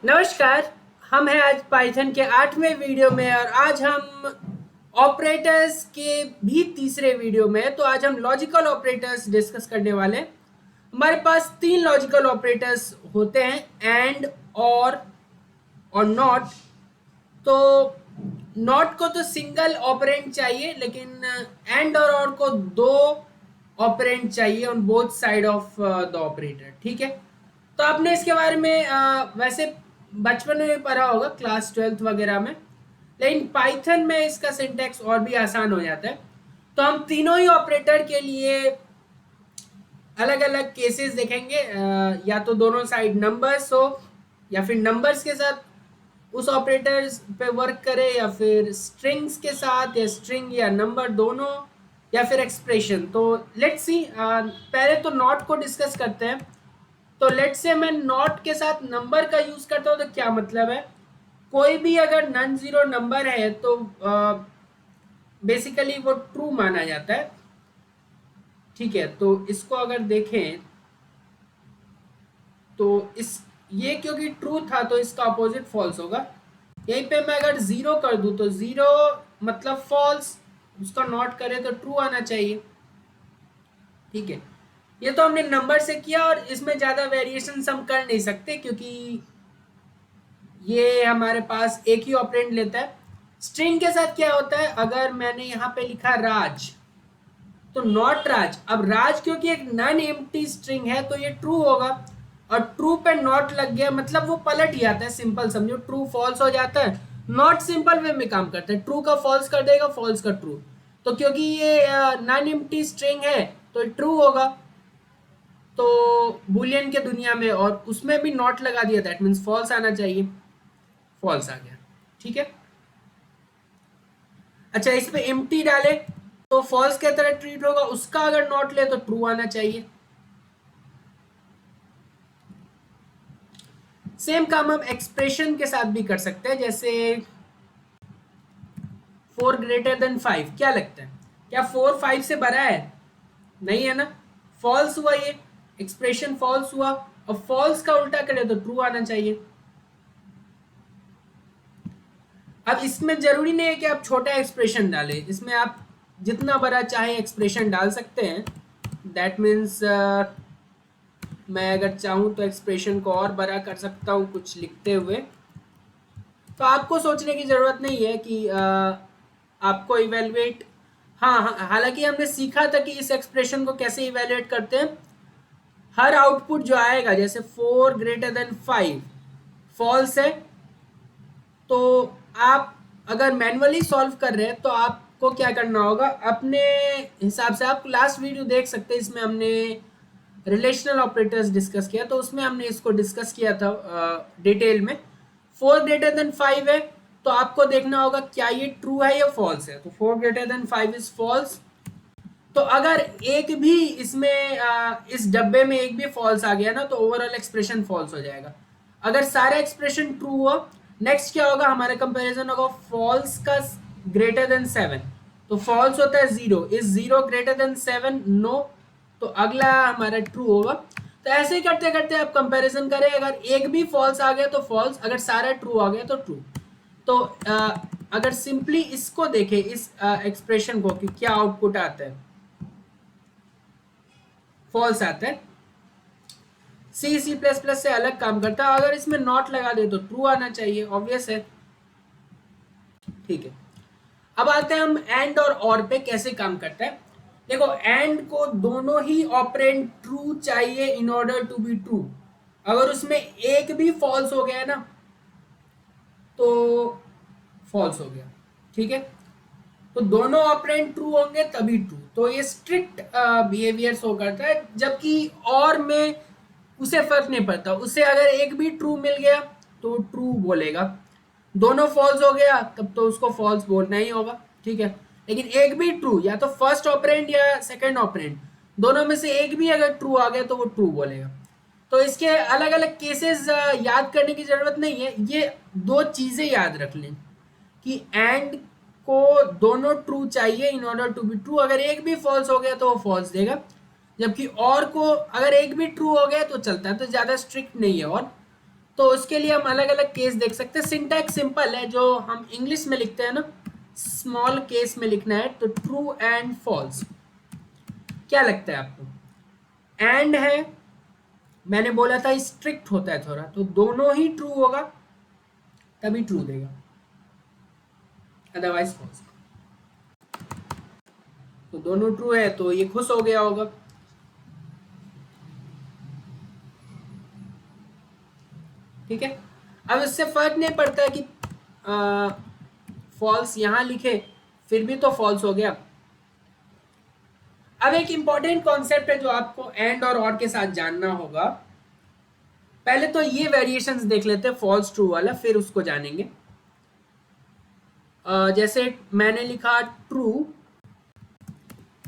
नमस्कार। हम हैं आज पाइथन के 8वें वीडियो में और आज हम ऑपरेटर्स के भी तीसरे वीडियो में हैं। तो आज हम लॉजिकल ऑपरेटर्स डिस्कस करने वाले हैं। हमारे पास तीन लॉजिकल ऑपरेटर्स होते हैं, एंड, और नॉट। तो नॉट को तो सिंगल ऑपरेंड चाहिए, लेकिन एंड और को दो ऑपरेंड चाहिए on both side of the operator. ठीक है, तो आपने इसके बारे में वैसे बचपन में पढ़ा होगा, क्लास 12th वगैरह में, लेकिन पाइथन में इसका सिंटैक्स और भी आसान हो जाता है। तो हम तीनों ही ऑपरेटर के लिए अलग अलग केसेस देखेंगे, या तो दोनों साइड नंबर्स हो, या फिर नंबर्स के साथ उस ऑपरेटर्स पे वर्क करे, या फिर स्ट्रिंग्स के साथ, या स्ट्रिंग या नंबर दोनों, या फिर एक्सप्रेशन। तो लेट्स सी, पहले तो नॉट को डिस्कस करते हैं। तो लेट्स से मैं नॉट के साथ नंबर का यूज करता हूँ, तो क्या मतलब है, कोई भी अगर नॉन जीरो नंबर है तो बेसिकली वो ट्रू माना जाता है। ठीक है, तो इसको अगर देखें तो इस ये क्योंकि ट्रू था तो इसका अपोजिट फॉल्स होगा। यहीं पे मैं अगर जीरो कर दूं तो जीरो मतलब फॉल्स, उसका नॉट करे तो ट्रू आना चाहिए। ठीक है, ये तो हमने नंबर से किया और इसमें ज्यादा वेरिएशन हम कर नहीं सकते, क्योंकि ये हमारे पास एक ही ऑपरेंड लेता है। स्ट्रिंग के साथ क्या होता है, अगर मैंने यहाँ पे लिखा राज, तो नॉट राज। अब राज क्योंकि एक नॉन एम्प्टी स्ट्रिंग है तो ये ट्रू होगा, और ट्रू पे नॉट लग गया मतलब वो पलट ही आता है। सिंपल समझो, ट्रू फॉल्स हो जाता है। नॉट सिंपल वे में काम करता है, ट्रू का फॉल्स कर देगा, फॉल्स का ट्रू। तो क्योंकि ये नॉन एम्प्टी स्ट्रिंग है तो ट्रू होगा। तो बुलियन के दुनिया में और उसमें भी नॉट लगा दिया, दैट मीन्स फॉल्स आना चाहिए, फॉल्स आ गया। ठीक है, अच्छा इस पे एम्प्टी डाले तो फॉल्स के तरह ट्रीट होगा, उसका अगर नॉट ले तो ट्रू आना चाहिए। सेम काम हम एक्सप्रेशन के साथ भी कर सकते हैं, जैसे 4 greater than 5। क्या लगता है, क्या 4 5 से बड़ा है? नहीं है ना, फॉल्स हुआ, ये एक्सप्रेशन फॉल्स हुआ। और फॉल्स का उल्टा करे तो ट्रू आना चाहिए। अब इसमें जरूरी नहीं है कि आप छोटा एक्सप्रेशन डालें, इसमें आप जितना बड़ा चाहे एक्सप्रेशन डाल सकते हैं। दैट मीन्स मैं अगर चाहूँ तो एक्सप्रेशन को और बड़ा कर सकता हूँ कुछ लिखते हुए। तो आपको सोचने की ज़रूरत नहीं है कि आपको इवेलुएट, हाँ हाँ, हालांकि हमने सीखा था कि इस एक्सप्रेशन को कैसे इवेलुएट करते हैं। हर आउटपुट जो आएगा, जैसे 4 greater than 5 फॉल्स है, तो आप अगर मैन्युअली सॉल्व कर रहे हैं तो आपको क्या करना होगा, अपने हिसाब से। आप लास्ट वीडियो देख सकते हैं, इसमें हमने रिलेशनल ऑपरेटर्स डिस्कस किया, तो उसमें हमने इसको डिस्कस किया था डिटेल में। 4 greater than 5 है तो आपको देखना होगा क्या ये ट्रू है या फॉल्स है। तो 4 greater than 5 इज फॉल्स। तो अगर एक भी इसमें इस डब्बे में एक भी फॉल्स आ गया ना, तो ओवरऑल एक्सप्रेशन फॉल्स हो जाएगा। अगर सारा एक्सप्रेशन ट्रू हुआ, नेक्स्ट क्या होगा, हमारा कंपैरिजन होगा फॉल्स का greater than 7। तो फॉल्स होता है 0, इज 0 greater than 7, नो। तो अगला हमारा ट्रू होगा। तो ऐसे ही करते करते आप कंपैरिजन करें, अगर एक भी फॉल्स आ गया तो फॉल्स, अगर सारा ट्रू आ गया तो ट्रू। तो अगर सिंपली इसको देखें, इस एक्सप्रेशन को, कि क्या आउटपुट आता है, फॉल्स आता है। C++ से अलग काम करता है, अगर इसमें नॉट लगा दे तो ट्रू आना चाहिए, ऑब्वियस है। ठीक है, अब आते हैं हम एंड और पे कैसे काम करता है। देखो, एंड को दोनों ही ऑपरेंड ट्रू चाहिए in order to be true. अगर उसमें एक भी फॉल्स हो गया ना तो फॉल्स हो गया। ठीक है, तो दोनों ऑपरेंड ट्रू होंगे तभी ट्रू। तो ये स्ट्रिक्ट बिहेवियर शो करता है, जबकि और में उसे फर्क नहीं पड़ता। उसे अगर एक भी ट्रू मिल गया तो ट्रू बोलेगा, दोनों फॉल्स हो गया तब तो उसको फॉल्स बोलना ही होगा। ठीक है, लेकिन एक भी ट्रू, या तो फर्स्ट ऑपरेंड या सेकंड ऑपरेंड, दोनों में से एक भी अगर ट्रू आ गया तो वो ट्रू बोलेगा। तो इसके अलग अलग केसेस याद करने की जरूरत नहीं है, ये दो चीजें याद रख लें कि एंड को दोनों ट्रू चाहिए in order to be true. अगर एक भी फॉल्स हो गया तो वो फॉल्स देगा, जबकि और को अगर एक भी ट्रू हो गया तो चलता है, तो ज़्यादा स्ट्रिक्ट नहीं है। और तो उसके लिए हम अलग अलग केस देख सकते हैं। सिंटैक्स सिंपल है, जो हम इंग्लिश में लिखते हैं ना, स्मॉल केस में लिखना है। तो ट्रू एंड फॉल्स, क्या लगता है आपको? एंड है, मैंने बोला था स्ट्रिक्ट होता है थोड़ा, तो दोनों ही ट्रू होगा तभी ट्रू देगा, अदरवाइज फॉल्स। तो दोनों ट्रू है तो ये खुश हो गया होगा। ठीक है, अब इससे फर्क नहीं पड़ता है कि फॉल्स यहां लिखे फिर भी तो फॉल्स हो गया। अब एक इंपॉर्टेंट कॉन्सेप्ट है जो आपको एंड और के साथ जानना होगा। पहले तो ये वेरिएशंस देख लेते हैं फॉल्स ट्रू वाला, फिर उसको जानेंगे। जैसे मैंने लिखा ट्रू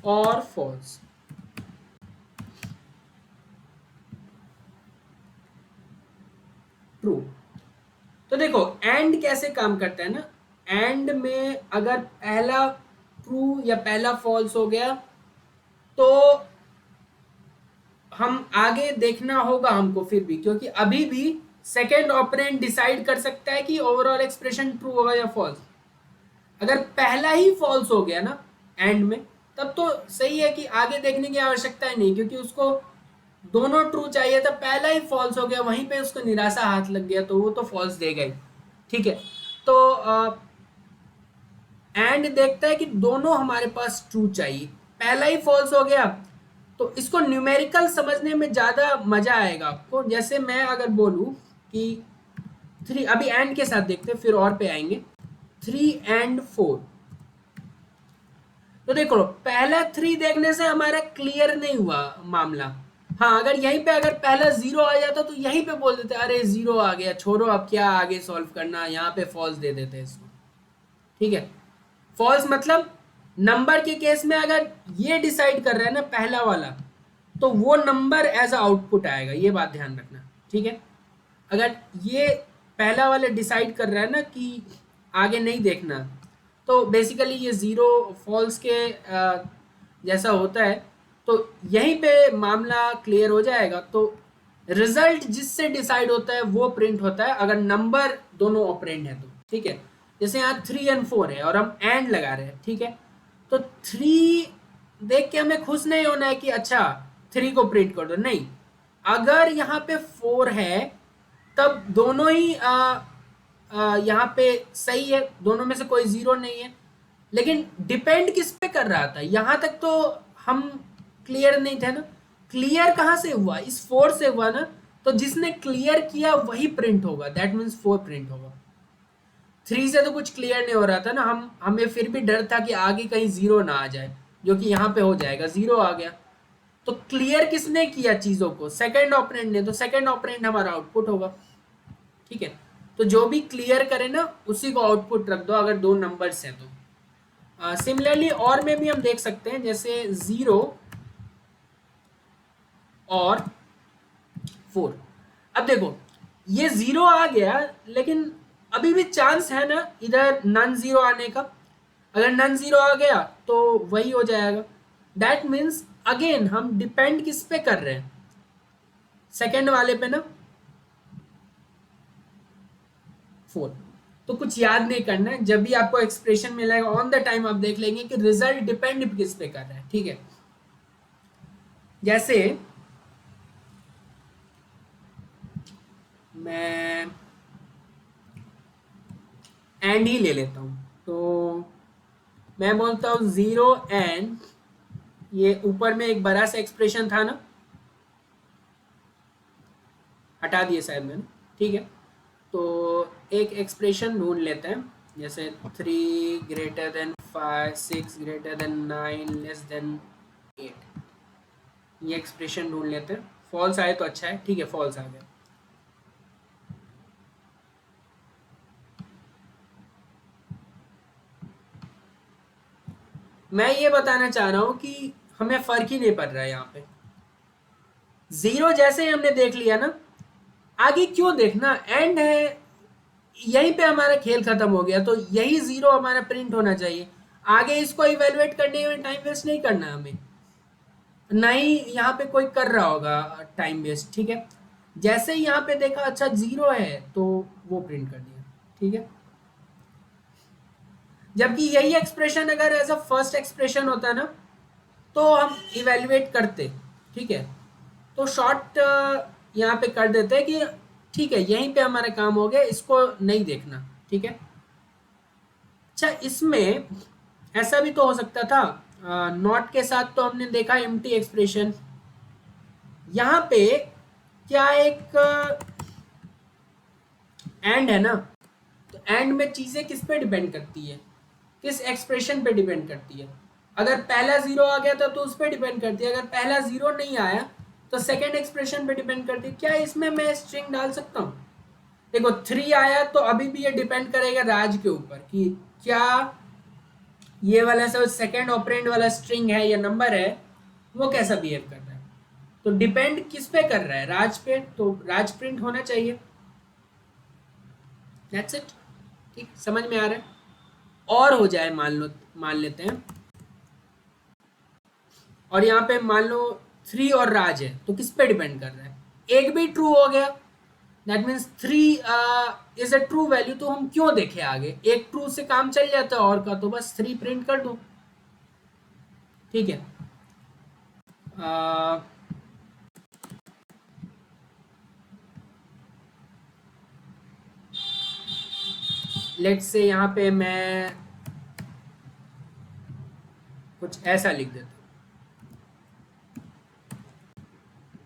और फॉल्स, ट्रू। तो देखो एंड कैसे काम करता है ना, एंड में अगर पहला ट्रू या पहला फॉल्स हो गया तो हम आगे देखना होगा हमको फिर भी, क्योंकि अभी भी सेकेंड ऑपरेंड डिसाइड कर सकता है कि ओवरऑल एक्सप्रेशन ट्रू होगा या फॉल्स। अगर पहला ही फॉल्स हो गया ना एंड में, तब तो सही है कि आगे देखने की आवश्यकता ही नहीं, क्योंकि उसको दोनों ट्रू चाहिए था, पहला ही फॉल्स हो गया, वहीं पे उसको निराशा हाथ लग गया, तो वो तो फॉल्स देगा ही। ठीक है, तो एंड देखता है कि दोनों हमारे पास ट्रू चाहिए, पहला ही फॉल्स हो गया तो इसको न्यूमेरिकल समझने में ज़्यादा मज़ा आएगा आपको। जैसे मैं अगर बोलूँ कि 3, अभी एंड के साथ देखते हैं फिर और पे आएंगे, 3 and 4। तो देखो पहला 3 देखने से हमारा क्लियर नहीं हुआ मामला। हाँ, अगर यहीं पे अगर पहला 0 आ जाता तो यहीं पे बोल देते अरे 0 आ गया, छोड़ो अब क्या आगे सॉल्व करना, यहाँ पे फॉल्स दे देते इसको। ठीक है, फॉल्स मतलब नंबर के केस में अगर ये डिसाइड कर रहा है ना पहला वाला, तो वो नंबर एज अ आउटपुट आएगा, ये बात ध्यान रखना। ठीक है, अगर ये पहला वाला डिसाइड कर रहा है ना कि आगे नहीं देखना, तो बेसिकली ये ज़ीरो फॉल्स के जैसा होता है, तो यहीं पे मामला क्लियर हो जाएगा। तो रिजल्ट जिससे डिसाइड होता है वो प्रिंट होता है अगर नंबर दोनों ऑपरेंड है तो। ठीक है, जैसे यहाँ 3 and 4 है और हम एंड लगा रहे हैं। ठीक है, तो 3 देख के हमें खुश नहीं होना है कि अच्छा 3 को प्रिंट कर दो, नहीं। अगर यहाँ पे 4 है तब दोनों ही यहाँ पे सही है, दोनों में से कोई जीरो नहीं है। लेकिन डिपेंड किस पे कर रहा था, यहाँ तक तो हम क्लियर नहीं थे ना। क्लियर कहाँ से हुआ, इस 4 से हुआ ना, तो जिसने क्लियर किया वही प्रिंट होगा, दैट मीन्स 4 प्रिंट होगा। 3 से तो कुछ क्लियर नहीं हो रहा था ना, हमें फिर भी डर था कि आगे कहीं जीरो ना आ जाए, जो कि यहाँ पे हो जाएगा, जीरो आ गया। तो क्लियर किसने किया चीजों को, सेकंड ऑपरेंड ने, तो सेकंड ऑपरेंड हमारा आउटपुट होगा। ठीक है, तो जो भी क्लियर करे ना उसी को आउटपुट रख दो अगर दो नंबर्स हैं तो। सिमिलरली और में भी हम देख सकते हैं, जैसे 0 और 4। अब देखो ये 0 आ गया, लेकिन अभी भी चांस है ना इधर नन जीरो आने का। अगर नन जीरो आ गया तो वही हो जाएगा। दैट मीन्स अगेन हम डिपेंड किस पे कर रहे हैं, सेकेंड वाले पे ना, 4। तो कुछ याद नहीं करना है, जब भी आपको एक्सप्रेशन मिलेगा ऑन द टाइम आप देख लेंगे कि रिजल्ट डिपेंड किस पे कर रहा है। ठीक है, जैसे मैं एंड ही ले लेता हूं, तो मैं बोलता हूं 0 एंड, ये ऊपर में एक बड़ा सा एक्सप्रेशन था ना, हटा दिए शायद मैंने। ठीक है, तो एक एक्सप्रेशन ढूंढ लेते हैं, जैसे 3 greater than 5, 6 greater than 9, less than 8। ये एक्सप्रेशन ढूंढ लेते हैं, फॉल्स आए तो अच्छा है। ठीक है, फॉल्स आ गया। मैं ये बताना चाह रहा हूं कि हमें फर्क ही नहीं पड़ रहा है यहाँ पे। 0 जैसे ही हमने देख लिया ना, आगे क्यों देखना, एंड है, यहीं पे हमारा खेल खत्म हो गया, तो यही 0 हमारा प्रिंट होना चाहिए। आगे इसको इवेलुएट करने में टाइम वेस्ट नहीं करना हमें, ना ही यहाँ पे कोई कर रहा होगा टाइम वेस्ट। ठीक है, जैसे ही यहाँ पे देखा अच्छा 0 है तो वो प्रिंट कर दिया, ठीक है। जबकि यही एक्सप्रेशन अगर एज अ फर्स्ट एक्सप्रेशन होता ना तो हम इवेल्युएट करते, ठीक है। तो शॉर्ट यहाँ पे कर देते हैं कि ठीक है यहीं पे हमारा काम हो गया, इसको नहीं देखना, ठीक है। अच्छा इसमें ऐसा भी तो हो सकता था, नॉट के साथ तो हमने देखा एम्प्टी एक्सप्रेशन, यहाँ पे क्या एक एंड है ना, तो एंड में चीजें किस पे डिपेंड करती है, किस एक्सप्रेशन पे डिपेंड करती है। अगर पहला 0 आ गया था तो उस पर डिपेंड करती है, अगर पहला 0 नहीं आया तो सेकेंड एक्सप्रेशन पे डिपेंड करती है। क्या इसमें मैं स्ट्रिंग डाल सकता हूँ? देखो 3 आया तो अभी भी ये डिपेंड करेगा राज के ऊपर कि क्या ये वाला सब सेकेंड ऑपरेंड वाला स्ट्रिंग है या नंबर है, वो कैसा बिहेव कर रहा है। तो डिपेंड किस पे कर रहा है, राज पे, तो राज प्रिंट होना चाहिए। दैट्स इट, ठीक, समझ में आ रहा है। और हो जाए मान लेते हैं, और यहाँ पे मान लो 3 और राज है, तो किस पे डिपेंड कर रहा है, एक भी ट्रू हो गया, that means 3 is a true value, तो हम क्यों देखें आगे, एक ट्रू से काम चल जाता है, और का तो बस 3 प्रिंट कर दो, ठीक है। लेट्स से यहाँ पे मैं कुछ ऐसा लिख देता हूँ,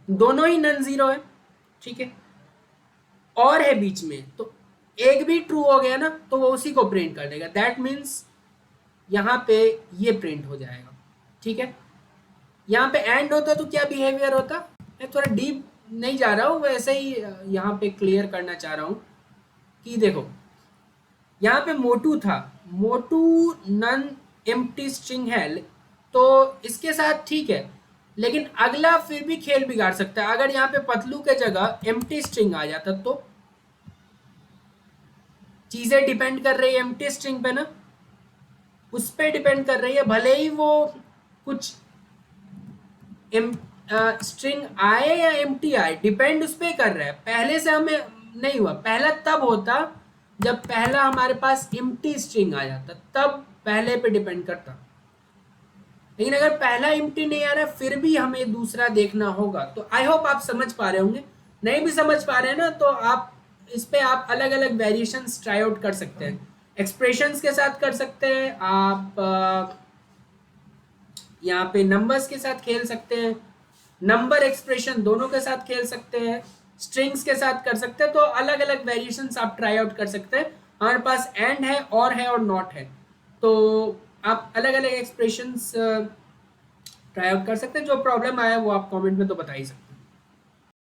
दोनों ही नन जीरो है, ठीक है, और है बीच में, तो एक भी ट्रू हो गया ना तो वो उसी को प्रिंट कर देगा, दैट मीन्स यहाँ पे ये प्रिंट हो जाएगा, ठीक है। यहाँ पे एंड होता तो क्या बिहेवियर होता, मैं थोड़ा डीप नहीं जा रहा हूँ, वैसे ही यहाँ पे क्लियर करना चाह रहा हूँ कि देखो यहाँ पे मोटू था, मोटू नन एम्प्टी स्ट्रिंग है, तो इसके साथ ठीक है, लेकिन अगला फिर भी खेल बिगाड़ सकता है। अगर यहाँ पे पतलू के जगह एम्प्टी स्ट्रिंग आ जाता तो चीजें डिपेंड कर रही है एम्प्टी स्ट्रिंग पे ना, उस पे डिपेंड कर रही है, भले ही वो कुछ स्ट्रिंग आए या एम्प्टी आए, डिपेंड उस पे कर रहा है। पहले से हमें नहीं हुआ, पहला तब होता जब पहला हमारे पास एम्प्टी स्ट्रिंग आ जाता, तब पहले पे डिपेंड करता। लेकिन अगर पहला एम्प्टी नहीं आ रहा फिर भी हमें दूसरा देखना होगा। तो आई होप आप समझ पा रहे होंगे, नहीं भी समझ पा रहे हैं ना तो आप इस पे आप अलग अलग वेरिएशंस ट्राई आउट कर सकते हैं, एक्सप्रेशंस के साथ कर सकते हैं आप, यहाँ पे नंबर्स के साथ खेल सकते हैं, नंबर एक्सप्रेशन दोनों के साथ खेल सकते हैं, स्ट्रिंग्स के साथ कर सकते हैं, तो अलग अलग वेरिएशंस आप ट्राई आउट कर सकते हैं। हमारे पास एंड है और नॉट है, तो आप अलग अलग एक्सप्रेशंस ट्राई आउट कर सकते हैं। जो प्रॉब्लम आया वो आप कमेंट में तो बता ही सकते हैं।